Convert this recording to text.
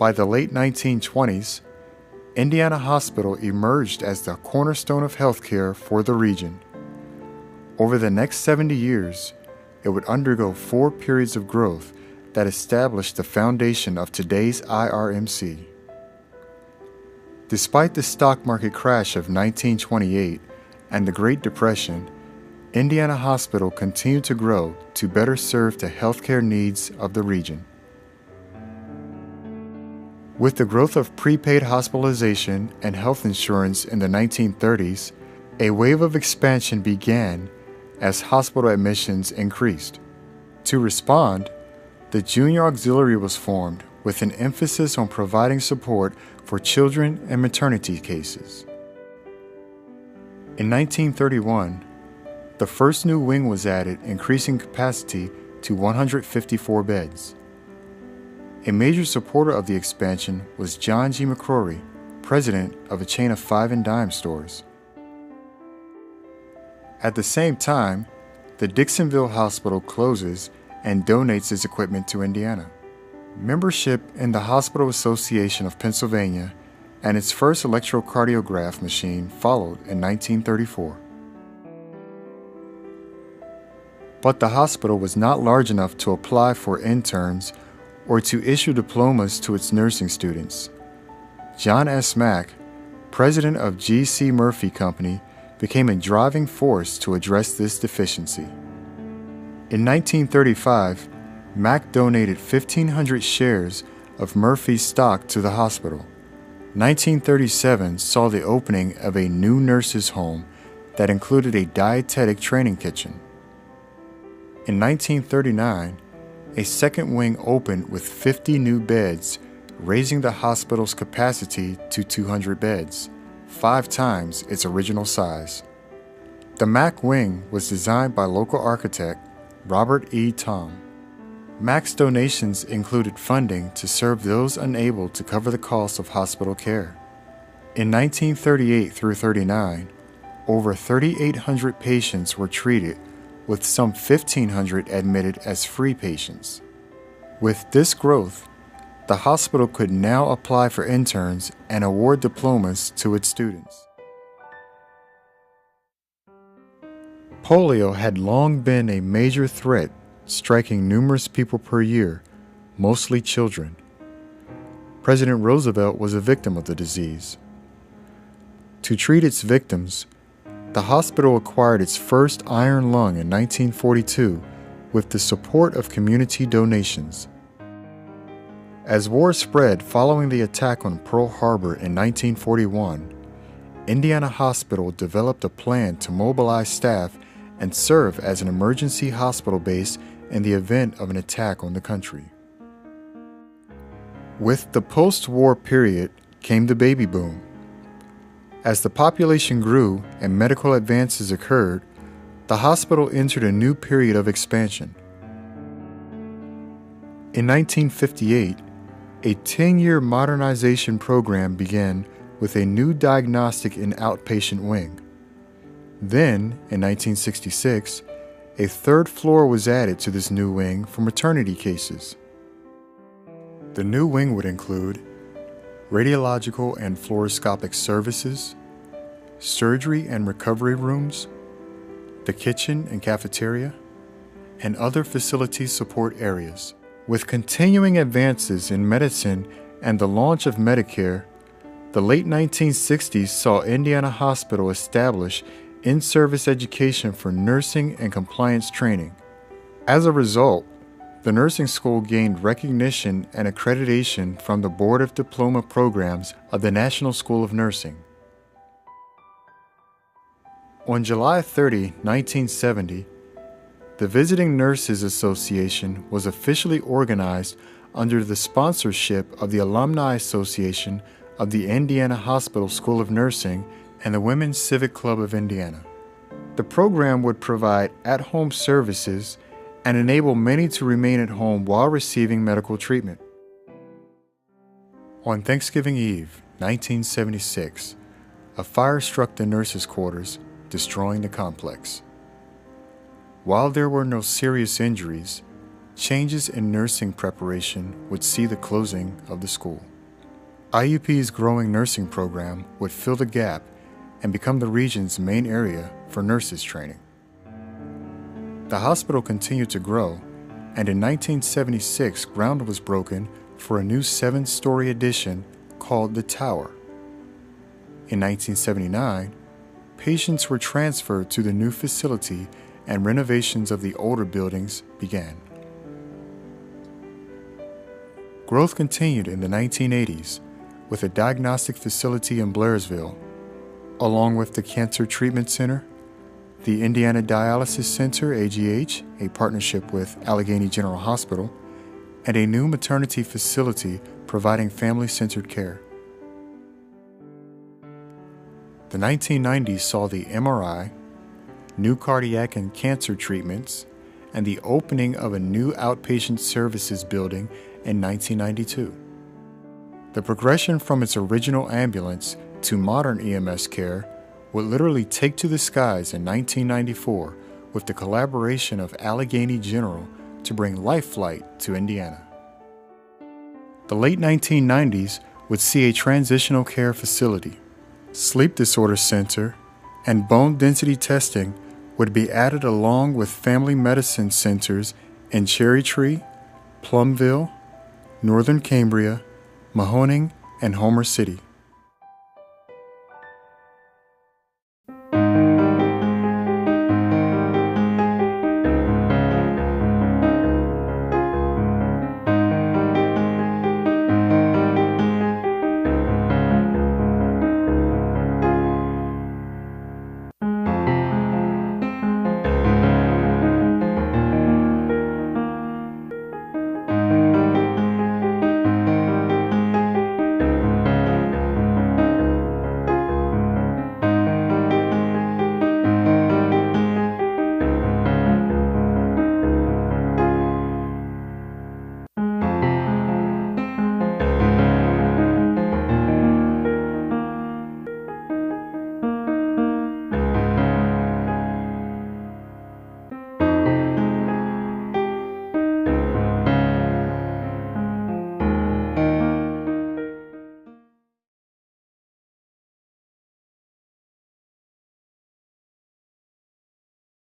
By the late 1920s, Indiana Hospital emerged as the cornerstone of healthcare for the region. Over the next 70 years, it would undergo 4 periods of growth that established the foundation of today's IRMC. Despite the stock market crash of 1928 and the Great Depression, Indiana Hospital continued to grow to better serve the healthcare needs of the region. With the growth of prepaid hospitalization and health insurance in the 1930s, a wave of expansion began as hospital admissions increased. To respond, the Junior Auxiliary was formed with an emphasis on providing support for children and maternity cases. In 1931, the first new wing was added, increasing capacity to 154 beds. A major supporter of the expansion was John G. McCrory, president of a chain of 5 and dime stores. At the same time, the Dixonville Hospital closes and donates its equipment to Indiana. Membership in the Hospital Association of Pennsylvania and its first electrocardiograph machine followed in 1934. But the hospital was not large enough to apply for interns or to issue diplomas to its nursing students. John S. Mack, president of G.C. Murphy Company, became a driving force to address this deficiency. In 1935, Mack donated 1,500 shares of Murphy's stock to the hospital. 1937 saw the opening of a new nurses' home that included a dietetic training kitchen. In 1939, a second wing opened with 50 new beds, raising the hospital's capacity to 200 beds, 5 times its original size. The Mack wing was designed by local architect Robert E. Tom. Mack's donations included funding to serve those unable to cover the cost of hospital care. In 1938 through 39, over 3,800 patients were treated, with some 1,500 admitted as free patients. With this growth, the hospital could now apply for interns and award diplomas to its students. Polio had long been a major threat, striking numerous people per year, mostly children. President Roosevelt was a victim of the disease. To treat its victims, the hospital acquired its first iron lung in 1942 with the support of community donations. As war spread following the attack on Pearl Harbor in 1941, Indiana Hospital developed a plan to mobilize staff and serve as an emergency hospital base in the event of an attack on the country. With the post-war period came the baby boom. As the population grew and medical advances occurred, the hospital entered a new period of expansion. In 1958, a 10-year modernization program began with a new diagnostic and outpatient wing. Then, in 1966, a 3rd floor was added to this new wing for maternity cases. The new wing would include radiological and fluoroscopic services, surgery and recovery rooms, the kitchen and cafeteria, and other facility support areas. With continuing advances in medicine and the launch of Medicare, the late 1960s saw Indiana Hospital establish in-service education for nursing and compliance training. As a result, the nursing school gained recognition and accreditation from the Board of Diploma Programs of the National School of Nursing. On July 30, 1970, the Visiting Nurses Association was officially organized under the sponsorship of the Alumni Association of the Indiana Hospital School of Nursing and the Women's Civic Club of Indiana. The program would provide at-home services and enable many to remain at home while receiving medical treatment. On Thanksgiving Eve, 1976, a fire struck the nurses' quarters, destroying the complex. While there were no serious injuries, changes in nursing preparation would see the closing of the school. IUP's growing nursing program would fill the gap and become the region's main area for nurses training. The hospital continued to grow, and in 1976, ground was broken for a new 7-story addition called the Tower. In 1979, patients were transferred to the new facility and renovations of the older buildings began. Growth continued in the 1980s with a diagnostic facility in Blairsville, along with the Cancer Treatment Center, the Indiana Dialysis Center, AGH, a partnership with Allegheny General Hospital, and a new maternity facility providing family-centered care. The 1990s saw the MRI, new cardiac and cancer treatments, and the opening of a new outpatient services building in 1992. The progression from its original ambulance to modern EMS care would literally take to the skies in 1994 with the collaboration of Allegheny General to bring Life Flight to Indiana. The late 1990s would see a transitional care facility, sleep disorder center, and bone density testing would be added along with family medicine centers in Cherry Tree, Plumville, Northern Cambria, Mahoning, and Homer City.